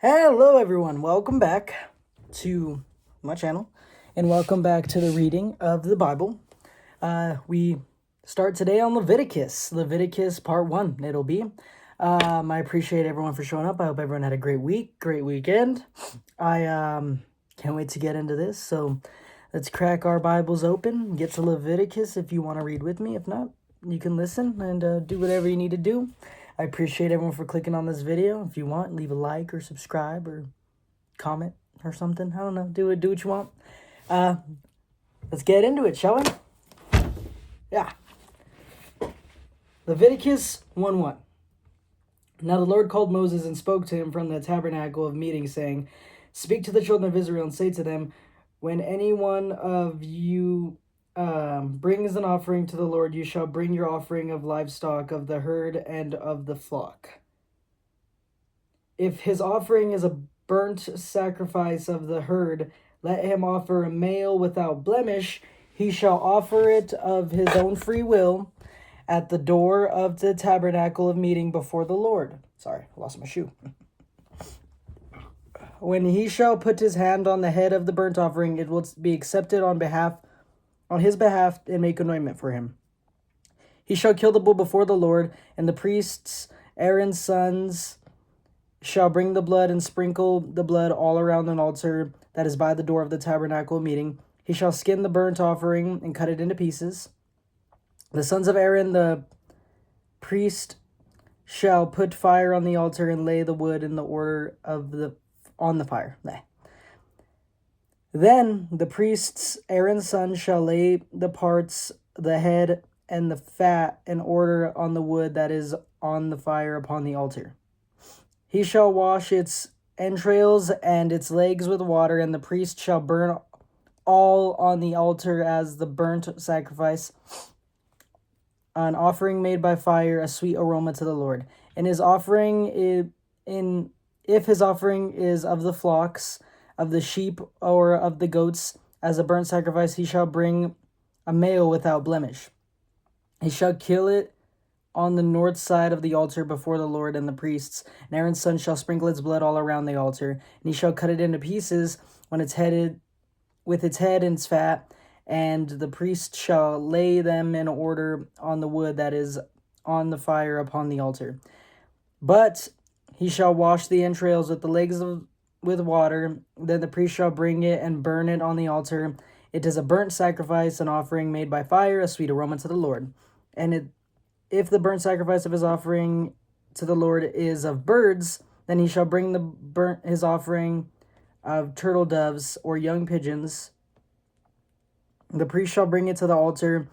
Hello everyone, welcome back to my channel and welcome back to the reading of the Bible. We start today on Leviticus part 1 it'll be. I appreciate everyone for showing up. I hope everyone had a great week, great weekend. I can't wait to get into this, so let's crack our Bibles open, get to Leviticus if you want to read with me. If not, you can listen and do whatever you need to do. I appreciate everyone for clicking on this video. If you want, leave a like or subscribe or comment or something. I don't know. Do what you want. Let's get into it, shall we? Yeah. Leviticus 1:1. Now the Lord called Moses and spoke to him from the tabernacle of meeting, saying, "Speak to the children of Israel and say to them, when any one of you brings an offering to the Lord, you shall bring your offering of livestock, of the herd, and of the flock. If his offering is a burnt sacrifice of the herd, let him offer a male without blemish. He shall offer it of his own free will at the door of the tabernacle of meeting before the Lord." Sorry, I lost my shoe. "When he shall put his hand on the head of the burnt offering, it will be accepted on his behalf, and make anointment for him. He shall kill the bull before the Lord, and the priests, Aaron's sons, shall bring the blood and sprinkle the blood all around an altar that is by the door of the tabernacle meeting. He shall skin the burnt offering and cut it into pieces. The sons of Aaron, the priest, shall put fire on the altar and lay the wood in the order of on the fire. Then the priests, Aaron's sons, shall lay the parts, the head, and the fat in order on the wood that is on the fire upon the altar. He shall wash its entrails and its legs with water, and the priest shall burn all on the altar as the burnt sacrifice, an offering made by fire, a sweet aroma to the Lord. And his offering if his offering is of the flocks, of the sheep, or of the goats, as a burnt sacrifice, he shall bring a male without blemish. He shall kill it on the north side of the altar before the Lord and the priests, and Aaron's son shall sprinkle its blood all around the altar, and he shall cut it into pieces when it's headed with its head and its fat, and the priest shall lay them in order on the wood that is on the fire upon the altar. But he shall wash the entrails with the legs with water. Then the priest shall bring it and burn it on the altar. It is a burnt sacrifice, an offering made by fire, a sweet aroma to the Lord. And if the burnt sacrifice of his offering to the Lord is of birds, then he shall bring his offering of turtle doves or young pigeons. The priest shall bring it to the altar,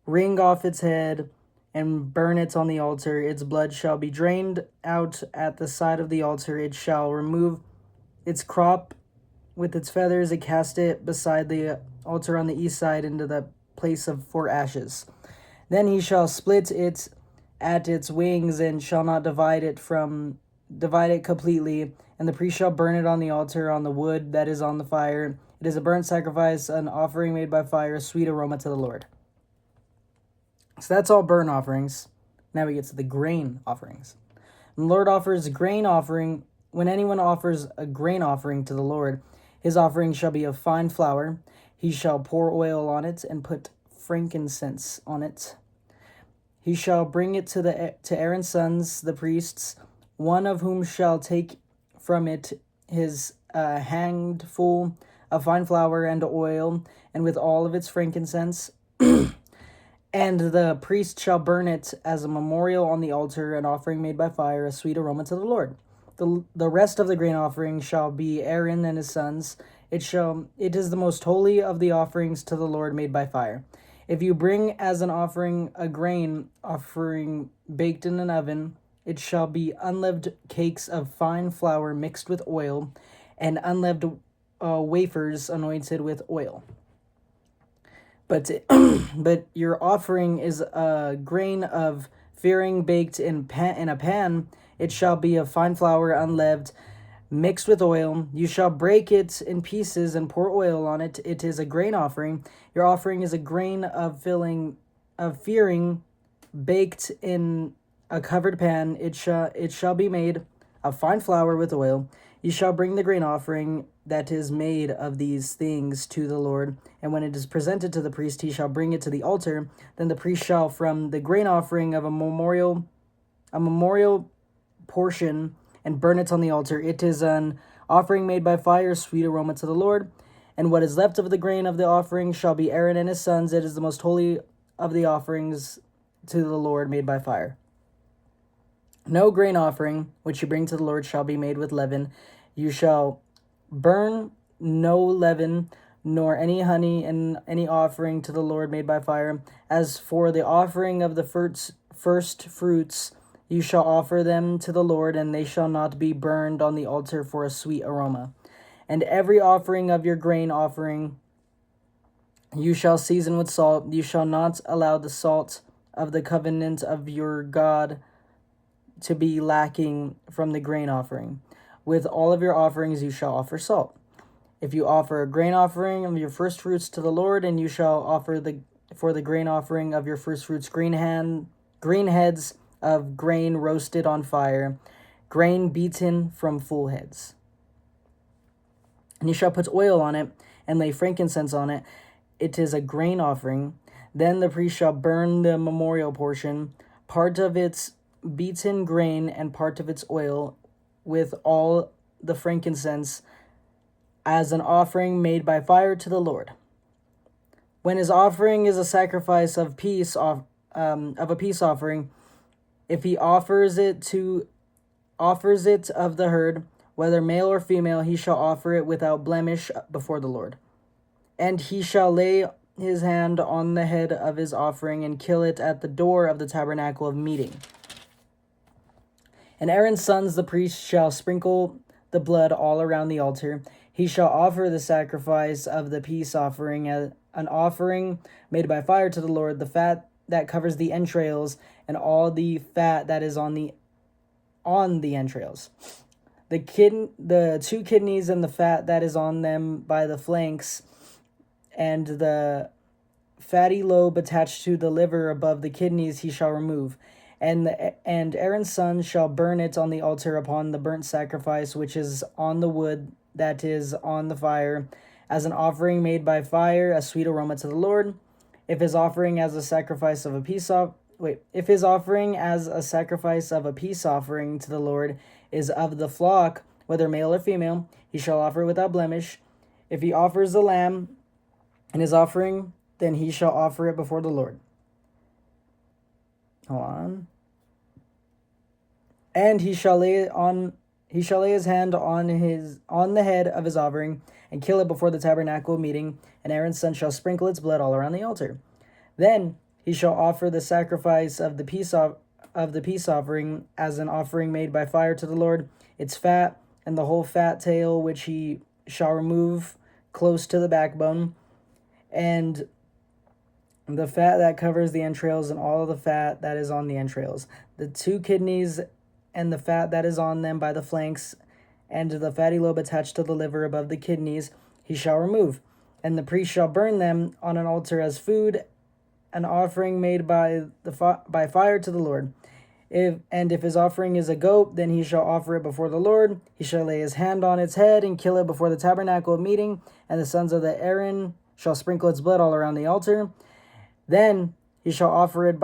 wring off its head, and burn it on the altar. Its blood shall be drained out at the side of the altar. It shall remove its crop with its feathers, and cast it beside the altar on the east side into the place for ashes. Then he shall split it at its wings, and shall not divide it completely. And the priest shall burn it on the altar on the wood that is on the fire. It is a burnt sacrifice, an offering made by fire, a sweet aroma to the Lord." So that's all burnt offerings. Now we get to the grain offerings. And the Lord offers a grain offering. When anyone offers a grain offering to the Lord, his offering shall be of fine flour. He shall pour oil on it and put frankincense on it. He shall bring it to Aaron's sons, the priests, one of whom shall take from it his handful of fine flour and oil, and with all of its frankincense. And the priest shall burn it as a memorial on the altar, an offering made by fire, a sweet aroma to the Lord. The rest of the grain offering shall be Aaron and his sons. It is the most holy of the offerings to the Lord made by fire. If you bring as an offering a grain offering baked in an oven, it shall be unleavened cakes of fine flour mixed with oil, and unleavened wafers anointed with oil. But your offering is a grain of firing baked in a pan. It shall be of fine flour, unleavened, mixed with oil. You shall break it in pieces and pour oil on it. It is a grain offering. Your offering is a grain of firing baked in a covered pan. It shall be made of fine flour with oil. You shall bring the grain offering that is made of these things to the Lord, and when it is presented to the priest, he shall bring it to the altar. Then the priest shall, from the grain offering of a memorial portion, and burn it on the altar. It is an offering made by fire, sweet aroma to the Lord. And what is left of the grain of the offering shall be Aaron and his sons. It is the most holy of the offerings to the Lord made by fire. No grain offering which you bring to the Lord shall be made with leaven. You shall burn no leaven, nor any honey in any offering to the Lord made by fire. As for the offering of the first fruits, you shall offer them to the Lord, and they shall not be burned on the altar for a sweet aroma. And every offering of your grain offering you shall season with salt. You shall not allow the salt of the covenant of your God to be lacking from the grain offering. With all of your offerings you shall offer salt. If you offer a grain offering of your first fruits to the Lord, and you shall offer for the grain offering of your first fruits green heads of grain roasted on fire, grain beaten from full heads. And you shall put oil on it, and lay frankincense on it. It is a grain offering. Then the priest shall burn the memorial portion, part of its beaten grain and part of its oil, with all the frankincense, as an offering made by fire to the Lord. When his offering is a sacrifice of a peace offering, if he offers it of the herd, whether male or female, he shall offer it without blemish before the Lord. And he shall lay his hand on the head of his offering and kill it at the door of the tabernacle of meeting. And Aaron's sons, the priests, shall sprinkle the blood all around the altar. He shall offer the sacrifice of the peace offering, as an offering made by fire to the Lord, the fat that covers the entrails, and all the fat that is on the entrails, the two kidneys and the fat that is on them by the flanks, and the fatty lobe attached to the liver above the kidneys he shall remove. And Aaron's son shall burn it on the altar upon the burnt sacrifice which is on the wood that is on the fire, as an offering made by fire, a sweet aroma to the Lord. If his offering as a sacrifice of a peace offering to the Lord is of the flock, whether male or female, he shall offer it without blemish. If he offers the lamb in his offering, then he shall offer it before the Lord. Hold on. And he shall lay his hand on the head of his offering, and kill it before the tabernacle of meeting, and Aaron's son shall sprinkle its blood all around the altar. Then he shall offer the sacrifice of the peace offering as an offering made by fire to the Lord, its fat, and the whole fat tail which he shall remove close to the backbone, and the fat that covers the entrails, and all the fat that is on the entrails, the two kidneys and the fat that is on them by the flanks, and the fatty lobe attached to the liver above the kidneys, he shall remove. And the priest shall burn them on an altar as food, an offering made by fire to the Lord. If his offering is a goat, then he shall offer it before the Lord. He shall lay his hand on its head and kill it before the tabernacle of meeting, and the sons of Aaron shall sprinkle its blood all around the altar. Then he shall offer it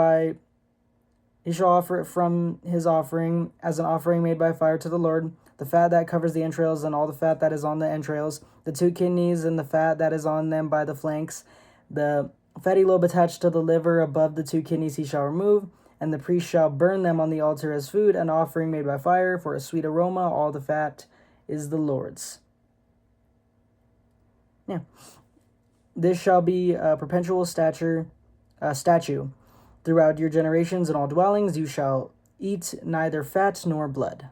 from his offering as an offering made by fire to the Lord, the fat that covers the entrails and all the fat that is on the entrails, the two kidneys and the fat that is on them by the flanks, the fatty lobe attached to the liver above the two kidneys he shall remove, and the priest shall burn them on the altar as food, an offering made by fire for a sweet aroma. All the fat is the Lord's. Yeah. This shall be a perpetual statute throughout your generations in all dwellings. You shall eat neither fat nor blood.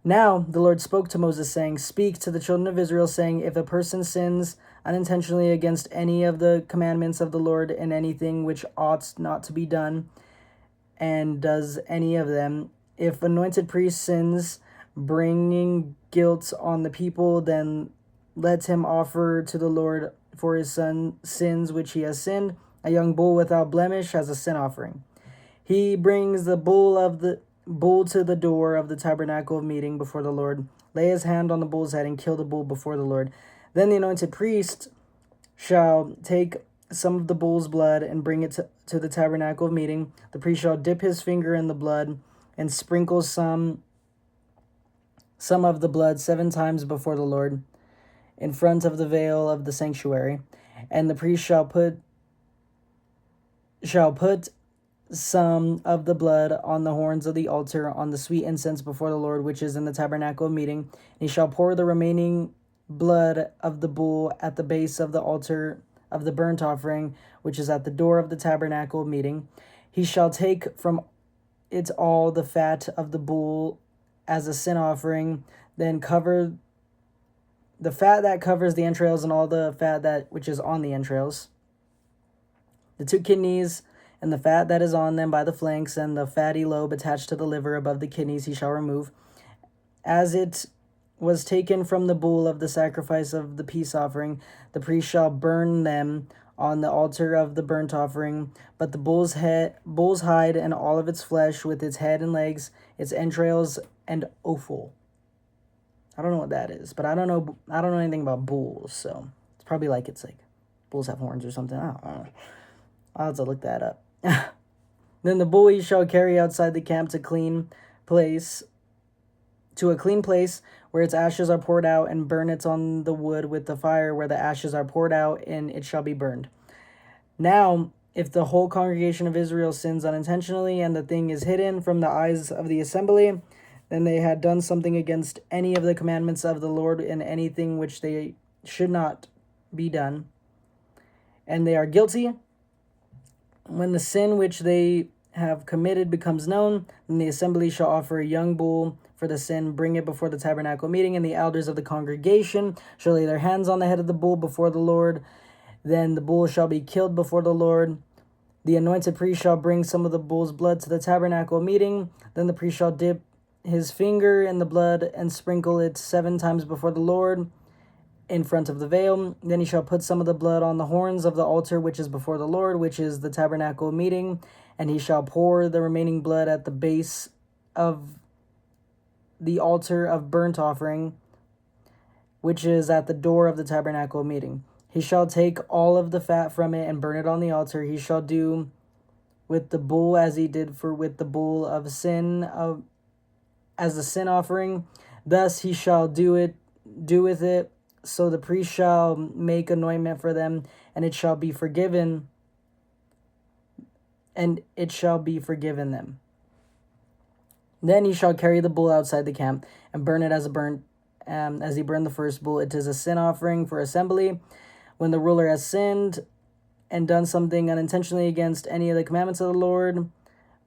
Now the Lord spoke to Moses, saying, Speak to the children of Israel, saying, If a person sins unintentionally against any of the commandments of the Lord in anything which ought not to be done, and does any of them, if anointed priest sins, bringing guilt on the people, then let him offer to the Lord for his son's sins which he has sinned, a young bull without blemish as a sin offering. He brings the bull to the door of the tabernacle of meeting before the Lord, lay his hand on the bull's head, and kill the bull before the Lord. Then the anointed priest shall take some of the bull's blood and bring it to the tabernacle of meeting. The priest shall dip his finger in the blood and sprinkle some of the blood 7 times before the Lord in front of the veil of the sanctuary. And the priest shall put some of the blood on the horns of the altar on the sweet incense before the Lord, which is in the tabernacle of meeting. And he shall pour the remaining blood of the bull at the base of the altar of the burnt offering, which is at the door of the tabernacle of meeting. He shall take from it all the fat of the bull as a sin offering, then cover the fat that covers the entrails and all the fat that which is on the entrails, the 2 kidneys and the fat that is on them by the flanks, and the fatty lobe attached to the liver above the kidneys he shall remove. As it was taken from the bull of the sacrifice of the peace offering, the priest shall burn them on the altar of the burnt offering. But the bull's hide and all of its flesh, with its head and legs, its entrails and offal. I don't know what that is, but I don't know anything about bulls, so it's probably like bulls have horns or something. I don't know. I'll have to look that up. Then the bull he shall carry outside the camp to a clean place where its ashes are poured out, and burn it on the wood with the fire where the ashes are poured out, and it shall be burned. Now, if the whole congregation of Israel sins unintentionally, and the thing is hidden from the eyes of the assembly, then they had done something against any of the commandments of the Lord, in anything which they should not be done, and they are guilty. When the sin which they have committed becomes known, then the assembly shall offer a young bull for the sin, bring it before the tabernacle meeting, and the elders of the congregation shall lay their hands on the head of the bull before the Lord. Then the bull shall be killed before the Lord. The anointed priest shall bring some of the bull's blood to the tabernacle meeting. Then the priest shall dip his finger in the blood and sprinkle it 7 times before the Lord in front of the veil. Then he shall put some of the blood on the horns of the altar which is before the Lord, which is the tabernacle meeting, and he shall pour the remaining blood at the base of the altar of burnt offering, which is at the door of the tabernacle meeting. He shall take all of the fat from it and burn it on the altar. He shall do with the bull as he did with the bull of sin as a sin offering. Thus he shall do with it. So the priest shall make anointment for them, and it shall be forgiven them. Then he shall carry the bull outside the camp and burn it as he burned the first bull. It is a sin offering for assembly. When the ruler has sinned and done something unintentionally against any of the commandments of the Lord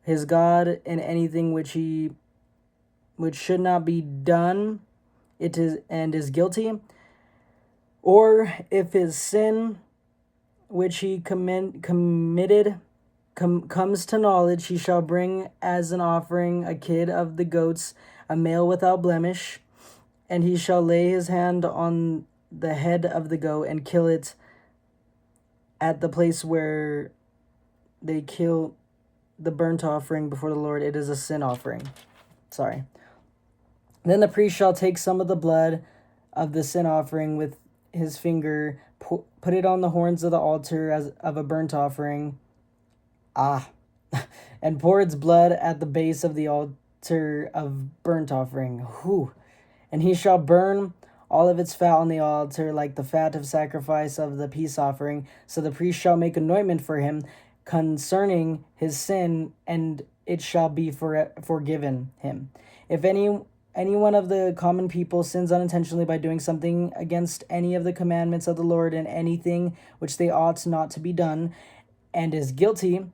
his God, in anything which should not be done, is guilty, or if his sin which he committed comes to knowledge, he shall bring as an offering a kid of the goats, a male without blemish, and he shall lay his hand on the head of the goat and kill it at the place where they kill the burnt offering before the Lord. It is a sin offering. Then the priest shall take some of the blood of the sin offering with his finger, put it on the horns of the altar as of a burnt offering, and pour its blood at the base of the altar of burnt offering. And he shall burn all of its fat on the altar, like the fat of sacrifice of the peace offering. So the priest shall make anointment for him concerning his sin, and it shall be forgiven him. If any one of the common people sins unintentionally by doing something against any of the commandments of the Lord in anything which they ought not to be done, and is guilty,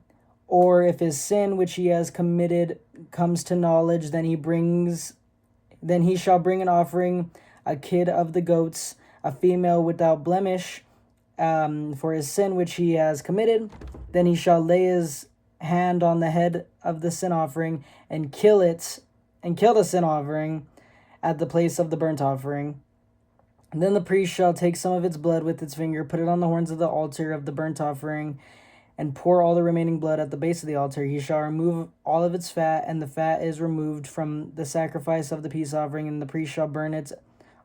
or if his sin which he has committed comes to knowledge, then he shall bring an offering, a kid of the goats, a female without blemish, for his sin which he has committed. Then he shall lay his hand on the head of the sin offering and kill the sin offering at the place of the burnt offering. And then the priest shall take some of its blood with its finger, put it on the horns of the altar of the burnt offering, and pour all the remaining blood at the base of the altar. He shall remove all of its fat, and the fat is removed from the sacrifice of the peace offering, and the priest shall burn it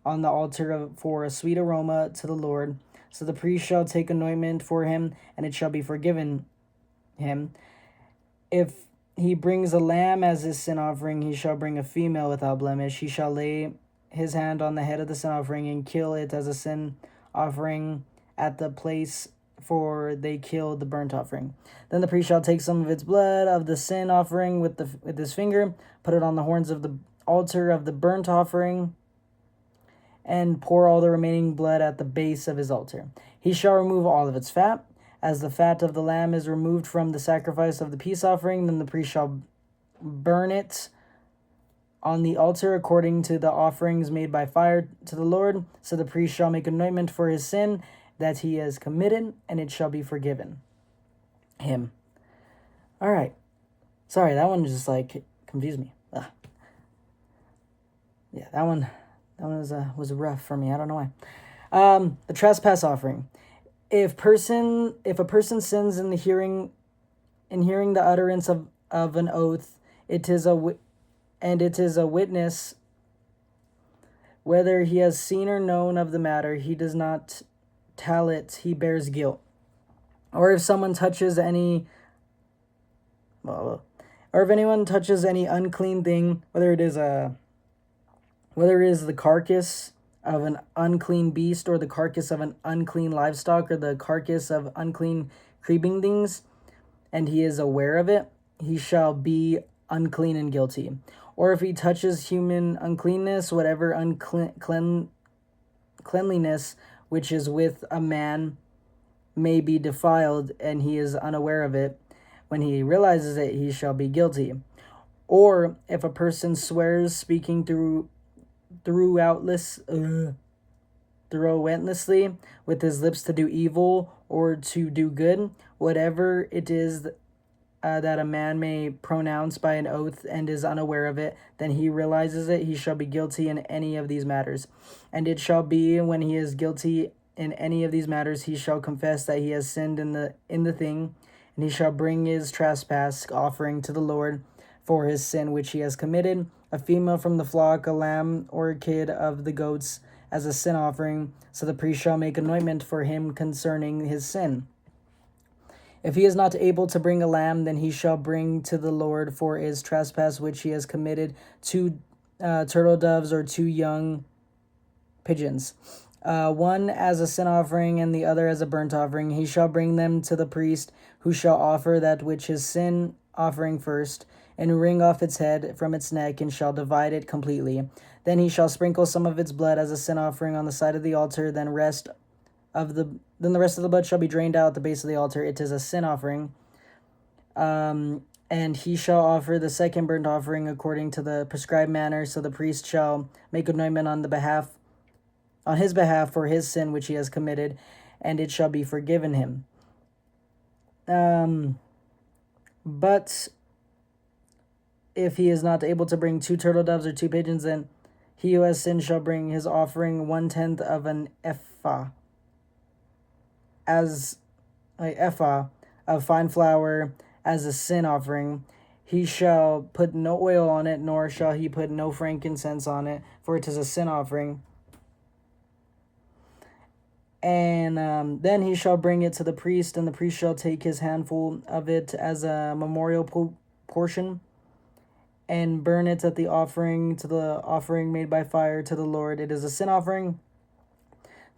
on the altar for a sweet aroma to the Lord. So the priest shall take anointment for him, and it shall be forgiven him. If he brings a lamb as his sin offering, he shall bring a female without blemish. He shall lay his hand on the head of the sin offering and kill it as a sin offering at the place for they killed the burnt offering. Then the priest shall take some of its blood of the sin offering with his finger, put it on the horns of the altar of the burnt offering, and pour all the remaining blood at the base of his altar. He shall remove all of its fat. As the fat of the lamb is removed from the sacrifice of the peace offering, then the priest shall burn it on the altar according to the offerings made by fire to the Lord. So the priest shall make anointment for his sin that he has committed, and it shall be forgiven him. All right. Sorry, that one just confused me. Ugh. Yeah, that one was rough for me. I don't know why. The trespass offering. If a person sins in hearing the utterance of an oath, it is a witness, whether he has seen or known of the matter, he does not tell it, he bears guilt. Or if anyone touches any unclean thing, whether it is the carcass of an unclean beast, or the carcass of an unclean livestock, or the carcass of unclean creeping things, and he is aware of it, he shall be unclean and guilty. Or if he touches human uncleanness, whatever cleanliness which is with a man may be defiled, and he is unaware of it, when he realizes it, he shall be guilty. Or if a person swears, speaking throughotlessly with his lips to do evil or to do good, whatever it is that a man may pronounce by an oath and is unaware of it, then he realizes it, he shall be guilty in any of these matters. And it shall be, when he is guilty in any of these matters, he shall confess that he has sinned in the thing, and he shall bring his trespass offering to the Lord for his sin which he has committed, a female from the flock, a lamb or a kid of the goats, as a sin offering. So the priest shall make anointment for him concerning his sin. If he is not able to bring a lamb, then he shall bring to the Lord for his trespass which he has committed 2 turtle doves or 2 young pigeons, one as a sin offering and the other as a burnt offering. He shall bring them to the priest, who shall offer that which is sin offering first, and wring off its head from its neck, and shall divide it completely. Then he shall sprinkle some of its blood as a sin offering on the side of the altar. Then the rest of the blood shall be drained out at the base of the altar. It is a sin offering. And he shall offer the second burnt offering according to the prescribed manner. So the priest shall make anointment on his behalf for his sin which he has committed, and it shall be forgiven him. But if he is not able to bring 2 turtle doves or 2 pigeons, then he who has sinned shall bring his offering 1/10 of an ephah, as an ephah of fine flour, as a sin offering. He shall put no oil on it, nor shall he put no frankincense on it, for it is a sin offering. And then he shall bring it to the priest, and the priest shall take his handful of it as a memorial portion, and burn it at the offering made by fire to the Lord. It is a sin offering.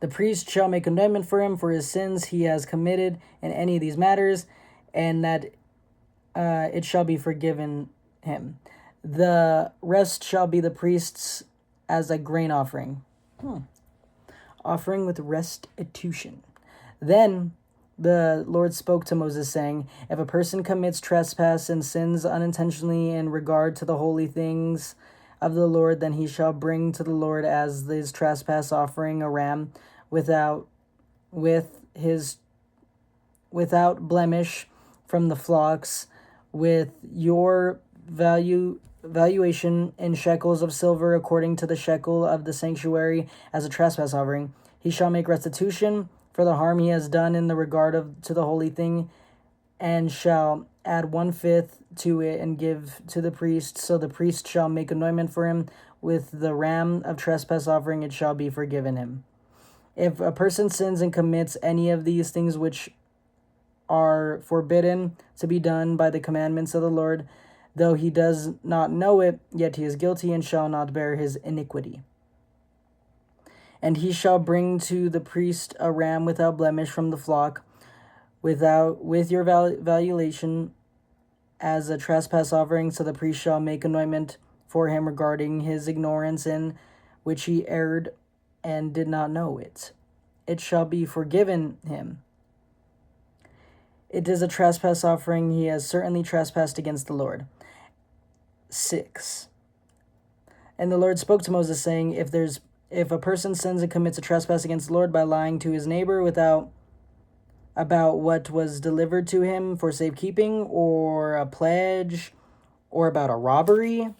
The priest shall make anointment for him for his sins he has committed in any of these matters, and that it shall be forgiven him. The rest shall be the priest's as a grain offering. Offering with restitution. Then the Lord spoke to Moses, saying, if a person commits trespass and sins unintentionally in regard to the holy things of the Lord, then he shall bring to the Lord as his trespass offering a ram without blemish from the flocks, with your valuation in shekels of silver according to the shekel of the sanctuary as a trespass offering. He shall make restitution for the harm he has done in the regard to the holy thing, and shall add 1/5 to it and give to the priest. So the priest shall make anointment for him with the ram of trespass offering, it shall be forgiven him. If a person sins and commits any of these things which are forbidden to be done by the commandments of the Lord, though he does not know it, yet he is guilty and shall not bear his iniquity. And he shall bring to the priest a ram without blemish from the flock, with your valuation as a trespass offering. So the priest shall make anointment for him regarding his ignorance in which he erred and did not know it. It shall be forgiven him. It is a trespass offering. He has certainly trespassed against the Lord. 6. And the Lord spoke to Moses, saying, if a person sins and commits a trespass against the Lord by lying to his neighbor about what was delivered to him for safekeeping, or a pledge, or about a robbery,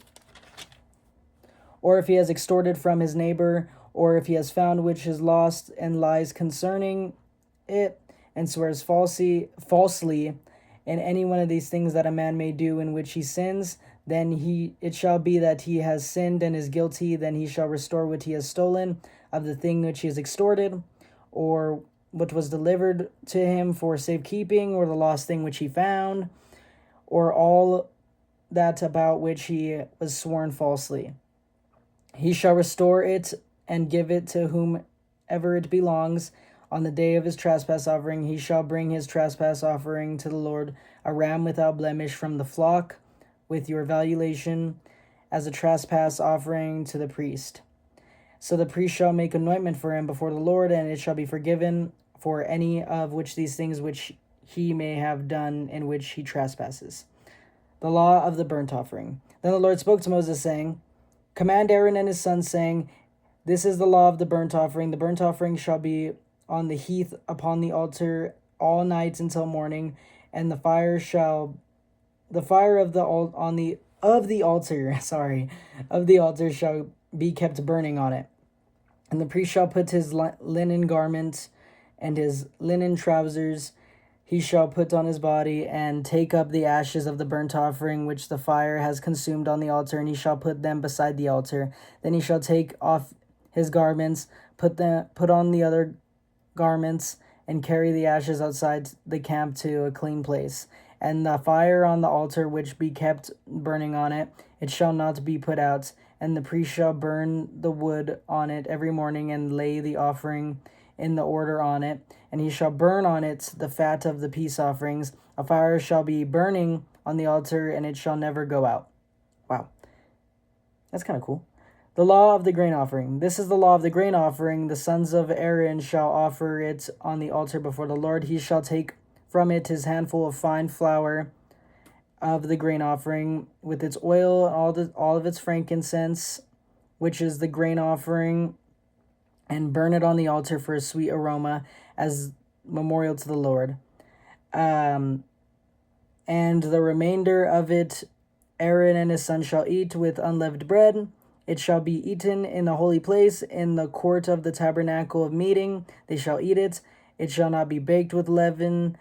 or if he has extorted from his neighbor, or if he has found which is lost and lies concerning it, and swears falsely in any one of these things that a man may do in which he sins, then it shall be that he has sinned and is guilty. Then he shall restore what he has stolen of the thing which he has extorted, or what was delivered to him for safekeeping, or the lost thing which he found, or all that about which he was sworn falsely. He shall restore it and give it to whomever it belongs. On the day of his trespass offering, he shall bring his trespass offering to the Lord, a ram without blemish from the flock, with your valuation as a trespass offering to the priest. So the priest shall make anointment for him before the Lord, and it shall be forgiven for any of which these things which he may have done in which he trespasses. The law of the burnt offering. Then the Lord spoke to Moses, saying, command Aaron and his sons, saying, this is the law of the burnt offering. The burnt offering shall be on the hearth upon the altar all night until morning, and the fire of the altar shall be kept burning on it. And the priest shall put his linen garment and his linen trousers he shall put on his body, and take up the ashes of the burnt offering which the fire has consumed on the altar, and he shall put them beside the altar. Then he shall take off his garments, put on the other garments, and carry the ashes outside the camp to a clean place. And the fire on the altar which be kept burning on it, it shall not be put out. And the priest shall burn the wood on it every morning, and lay the offering in the order on it. And he shall burn on it the fat of the peace offerings. A fire shall be burning on the altar, and it shall never go out. Wow. That's kind of cool. The law of the grain offering. This is the law of the grain offering. The sons of Aaron shall offer it on the altar before the Lord. He shall take from it his handful of fine flour of the grain offering, with its oil and all of its frankincense, which is the grain offering, and burn it on the altar for a sweet aroma as memorial to the Lord. And the remainder of it Aaron and his son shall eat with unleavened bread. It shall be eaten in the holy place, in the court of the tabernacle of meeting. They shall eat it. It shall not be baked with leaven.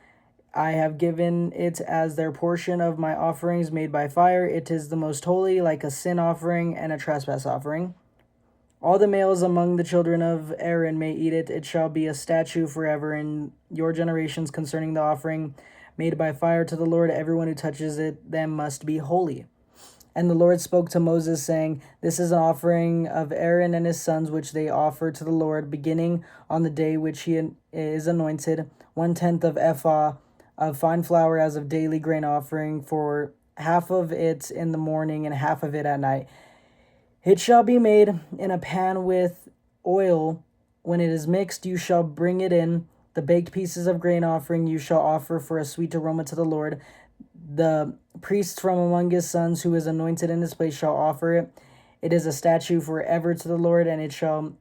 I have given it as their portion of my offerings made by fire. It is the most holy, like a sin offering and a trespass offering. All the males among the children of Aaron may eat it. It shall be a statute forever in your generations concerning the offering made by fire to the Lord. Everyone who touches it, them must be holy. And the Lord spoke to Moses, saying, this is an offering of Aaron and his sons, which they offer to the Lord, beginning on the day which he is anointed, 1/10 of ephah of fine flour as of daily grain offering, for half of it in the morning and half of it at night. It shall be made in a pan with oil. When it is mixed, you shall bring it in. The baked pieces of grain offering you shall offer for a sweet aroma to the Lord. The priest from among his sons who is anointed in his place shall offer it. It is a statute forever to the Lord, and it shall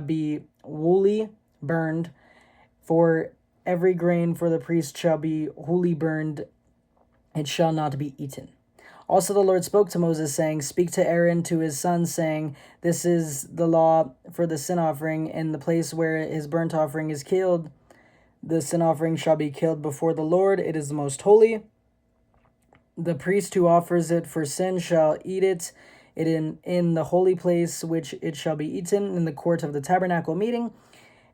be wholly burned. For every grain for the priest shall be wholly burned. It shall not be eaten. Also the Lord spoke to Moses, saying, speak to Aaron to his sons, saying, this is the law for the sin offering in the place where his burnt offering is killed. The sin offering shall be killed before the Lord. It is most holy. The priest who offers it for sin shall eat it in the holy place, which it shall be eaten in the court of the tabernacle meeting.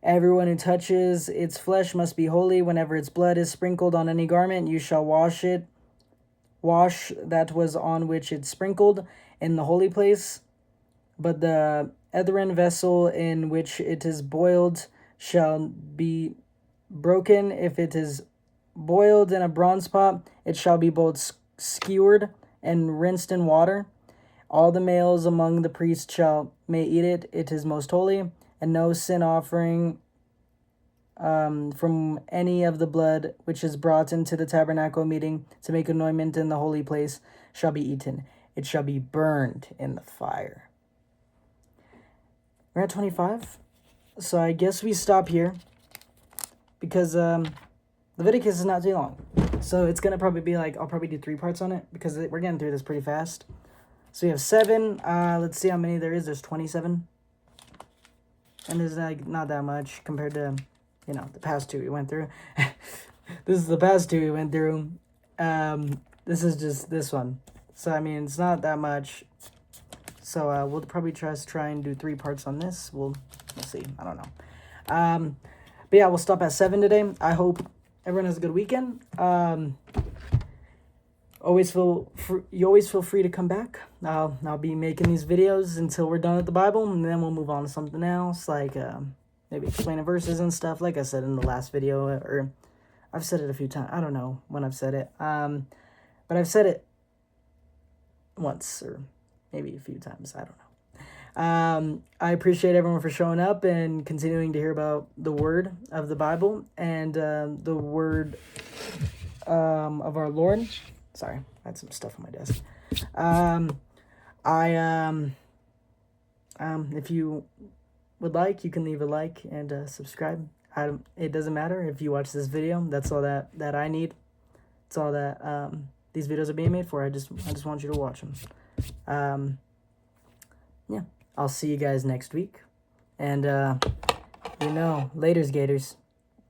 Everyone who touches its flesh must be holy. Whenever its blood is sprinkled on any garment, you shall wash that was on which it's sprinkled in the holy place. But the earthen vessel in which it is boiled shall be broken. If it is boiled in a bronze pot, it shall be both skewered and rinsed in water. All the males among the priests may eat it. It is most holy. And no sin offering from any of the blood which is brought into the tabernacle meeting to make anointment in the holy place shall be eaten. It shall be burned in the fire. We're at 25. So I guess we stop here because Leviticus is not too long. So it's going to probably be like, I'll probably do 3 parts on it because we're getting through this pretty fast. So we have 7. Let's see how many there is. There's 27. And there's like not that much compared to, the past 2 we went through. This is the past 2 we went through. This is just this one. So, I mean, it's not that much. So, we'll probably try and do 3 parts on this. We'll see. I don't know. But yeah, we'll stop at 7 today. I hope everyone has a good weekend. You always feel free to come back. I'll be making these videos until we're done with the Bible, and then we'll move on to something else, like maybe explaining verses and stuff. Like I said in the last video, or I've said it a few times. I don't know when I've said it, but I've said it once or maybe a few times. I don't know. I appreciate everyone for showing up and continuing to hear about the word of the Bible and the word of our Lord. Sorry, I had some stuff on my desk. If you would like, you can leave a like and subscribe. It doesn't matter if you watch this video. That's all that I need. It's all that these videos are being made for. I just want you to watch them. Yeah, I'll see you guys next week. And laters, Gators.